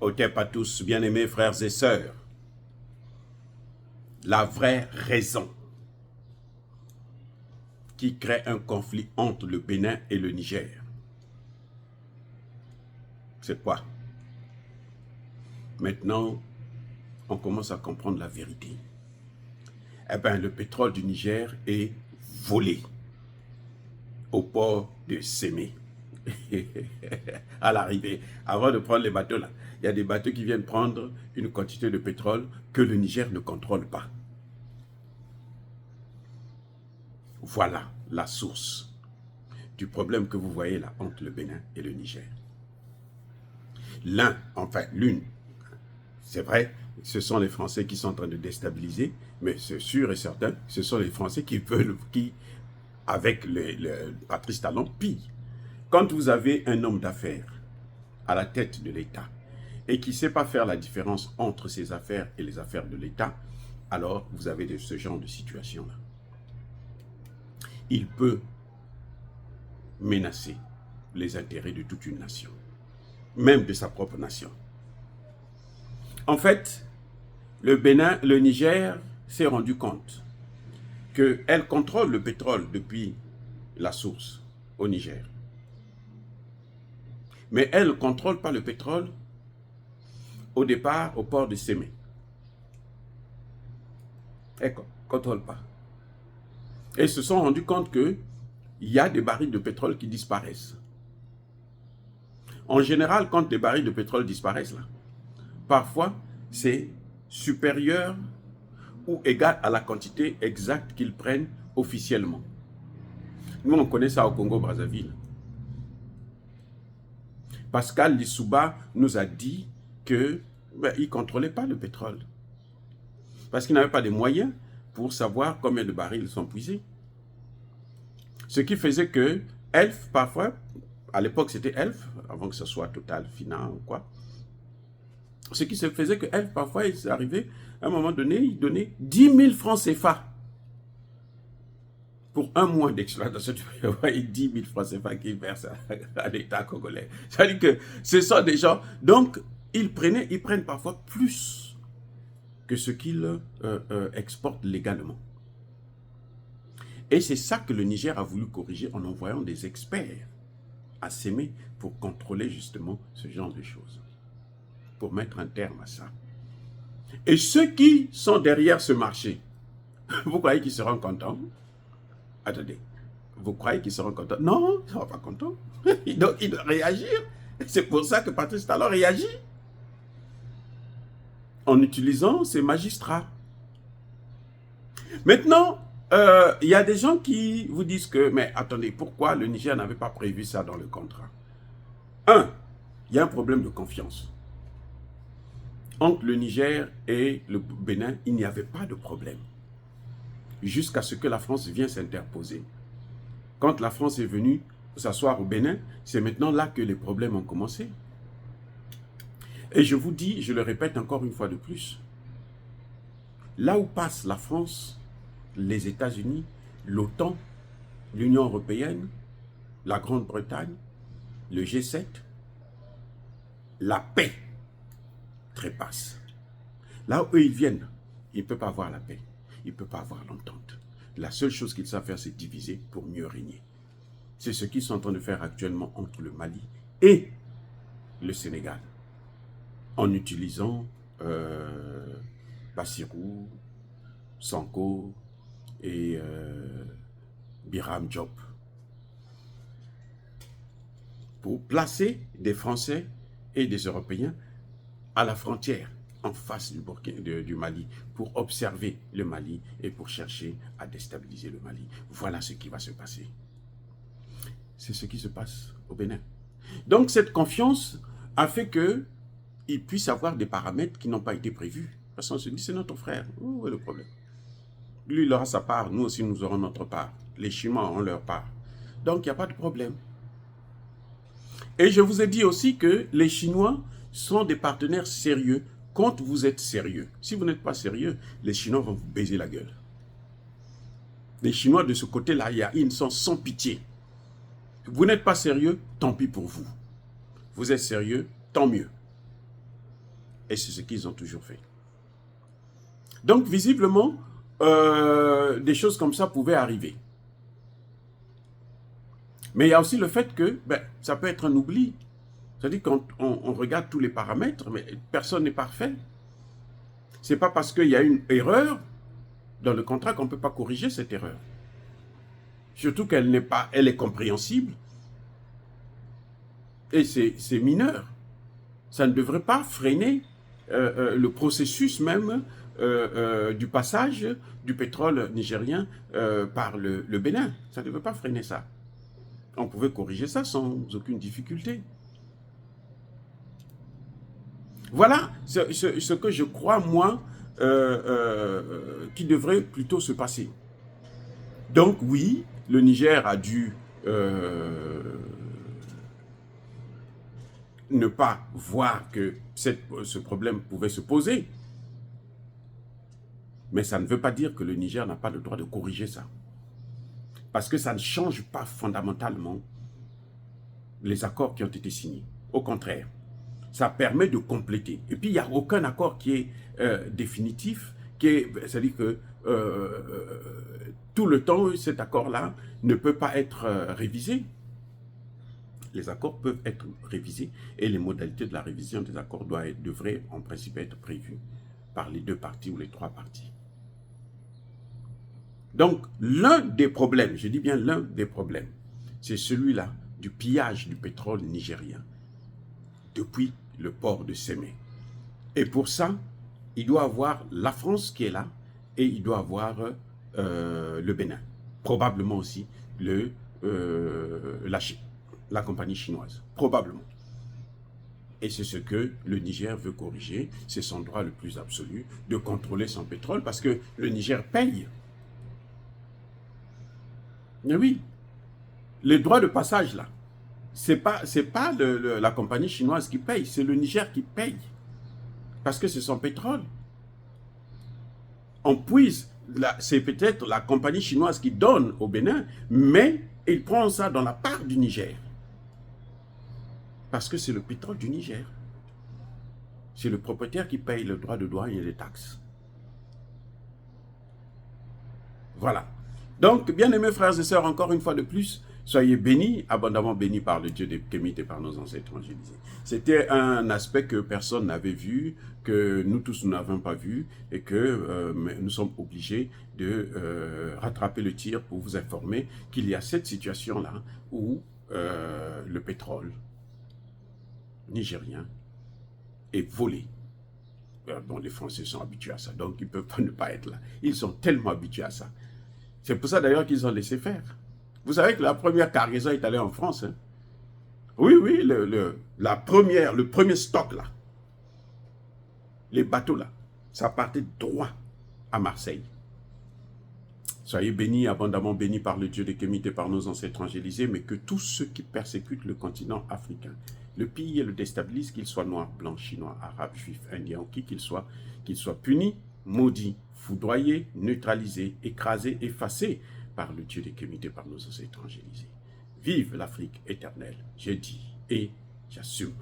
Otep à tous, bien-aimés frères et sœurs. La vraie raison qui crée un conflit entre le Bénin et le Niger, c'est quoi? Maintenant, on commence à comprendre la vérité. Eh bien, le pétrole du Niger est volé au port de Sémé. À l'arrivée, avant de prendre les bateaux là, il y a des bateaux qui viennent prendre une quantité de pétrole que le Niger ne contrôle pas. Voilà la source du problème que vous voyez là entre le Bénin et le Niger. L'une, c'est vrai, ce sont les Français qui sont en train de déstabiliser, mais c'est sûr et certain, ce sont les Français qui veulent, avec le Patrice Talon, pillent. Quand vous avez un homme d'affaires à la tête de l'État et qui ne sait pas faire la différence entre ses affaires et les affaires de l'État, alors vous avez ce genre de situation-là. Il peut menacer les intérêts de toute une nation, même de sa propre nation. En fait, le Bénin, le Niger s'est rendu compte qu'elle contrôle le pétrole depuis la source au Niger. Mais elle ne contrôle pas le pétrole au départ au port de Sémé. Elle ne contrôle pas. Et ils se sont rendus compte qu'il y a des barils de pétrole qui disparaissent. En général, quand des barils de pétrole disparaissent, là, parfois, c'est supérieur ou égal à la quantité exacte qu'ils prennent officiellement. Nous, on connaît ça au Congo-Brazzaville. Pascal Lissouba nous a dit qu'il ne contrôlait pas le pétrole. Parce qu'il n'avait pas de moyens pour savoir combien de barils sont puisés. Ce qui faisait que Elf, parfois, à l'époque c'était Elf, avant que ce soit Total, Fina ou quoi, ce qui se faisait que Elf, parfois, il arrivait, à un moment donné, il donnait 10 000 francs CFA pour un mois d'exploitation. Tu voyez 10 000 francs CFA qu'il verse à l'État congolais. C'est-à-dire que ce sont des gens, donc ils prennent parfois plus que ce qu'ils exportent légalement. Et c'est ça que le Niger a voulu corriger en envoyant des experts à Sémé pour contrôler justement ce genre de choses, pour mettre un terme à ça. Et ceux qui sont derrière ce marché, vous croyez qu'ils seront contents? Attendez, vous croyez qu'ils seront contents? Non, ils ne seront pas contents. Donc ils doivent réagir. C'est pour ça que Patrice Talon réagit en utilisant ces magistrats. Maintenant, il y a des gens qui vous disent que, mais attendez, pourquoi le Niger n'avait pas prévu ça dans le contrat? Un, il y a un problème de confiance. Entre le Niger et le Bénin, il n'y avait pas de problème. Jusqu'à ce que la France vienne s'interposer. Quand la France est venue s'asseoir au Bénin, c'est maintenant là que les problèmes ont commencé. Et je vous dis, je le répète encore une fois de plus, là où passe la France, les États-Unis, l'OTAN, l'Union européenne, la Grande-Bretagne, le G7, la paix trépasse. Là où eux ils viennent, ils ne peuvent pas avoir la paix, ils ne peuvent pas avoir l'entente. La seule chose qu'ils savent faire, c'est diviser pour mieux régner. C'est ce qu'ils sont en train de faire actuellement entre le Mali et le Sénégal, en utilisant Bassirou, Sanko et Biram Diop pour placer des Français et des Européens à la frontière en face du Mali pour observer le Mali et pour chercher à déstabiliser le Mali. Voilà ce qui va se passer. C'est ce qui se passe au Bénin. Donc cette confiance a fait qu'il puisse avoir des paramètres qui n'ont pas été prévus. Parce qu'on se dit, c'est notre frère. Où est le problème? Lui, il aura sa part, nous aussi, nous aurons notre part. Les Chinois ont leur part. Donc, il n'y a pas de problème. Et je vous ai dit aussi que les Chinois sont des partenaires sérieux quand vous êtes sérieux. Si vous n'êtes pas sérieux, les Chinois vont vous baiser la gueule. Les Chinois, de ce côté-là, ils sont sans pitié. Vous n'êtes pas sérieux, tant pis pour vous. Vous êtes sérieux, tant mieux. Et c'est ce qu'ils ont toujours fait. Donc, visiblement, des choses comme ça pouvaient arriver. Mais il y a aussi le fait que ça peut être un oubli. C'est-à-dire quand on regarde tous les paramètres, mais personne n'est parfait. Ce n'est pas parce qu'il y a une erreur dans le contrat qu'on ne peut pas corriger cette erreur. Surtout qu'elle n'est pas, elle est compréhensible. Et c'est mineur. Ça ne devrait pas freiner le processus même du passage du pétrole nigérien par le Bénin. Ça ne devrait pas freiner ça. On pouvait corriger ça sans aucune difficulté. Voilà ce que je crois, moi, qui devrait plutôt se passer. Donc oui, le Niger a dû ne pas voir que ce problème pouvait se poser. Mais ça ne veut pas dire que le Niger n'a pas le droit de corriger ça. Parce que ça ne change pas fondamentalement les accords qui ont été signés. Au contraire, ça permet de compléter. Et puis, il n'y a aucun accord qui est définitif, c'est-à-dire que tout le temps, cet accord-là ne peut pas être révisé. Les accords peuvent être révisés et les modalités de la révision des accords devraient en principe être prévues par les deux parties ou les trois parties. Donc, l'un des problèmes, je dis bien l'un des problèmes, c'est celui-là du pillage du pétrole nigérien depuis le port de Sémé. Et pour ça, il doit avoir la France qui est là et il doit avoir le Bénin. Probablement aussi la compagnie chinoise. Probablement. Et c'est ce que le Niger veut corriger. C'est son droit le plus absolu de contrôler son pétrole parce que le Niger paye. Mais oui, les droits de passage là, c'est pas la compagnie chinoise qui paye, c'est le Niger qui paye. Parce que c'est son pétrole. On puise, c'est peut-être la compagnie chinoise qui donne au Bénin, mais il prend ça dans la part du Niger. Parce que c'est le pétrole du Niger. C'est le propriétaire qui paye le droit de douane et les taxes. Voilà. Donc, bien-aimés frères et sœurs, encore une fois de plus, soyez bénis, abondamment bénis par le Dieu des Kémites et par nos ancêtres évangélisés. C'était un aspect que personne n'avait vu, que nous tous nous n'avons pas vu, et que nous sommes obligés de rattraper le tir pour vous informer qu'il y a cette situation-là où le pétrole nigérien est volé. Bon, les Français sont habitués à ça, donc ils ne peuvent pas ne pas être là. Ils sont tellement habitués à ça. C'est pour ça d'ailleurs qu'ils ont laissé faire. Vous savez que la première cargaison est allée en France. Hein? Oui, oui, le premier stock là, les bateaux là, ça partait droit à Marseille. Soyez bénis, abondamment bénis par le Dieu des Kémites et par nos ancêtres évangélisés, mais que tous ceux qui persécutent le continent africain, le pillent et le déstabilisent, qu'ils soient noirs, blancs, chinois, arabes, juifs, indiens ou qui qu'ils soient punis, maudits, foudroyés, neutralisés, écrasés, effacés par le Dieu des Kémites et par nos ancêtres évangélisés. Vive l'Afrique éternelle, j'ai dit et j'assume.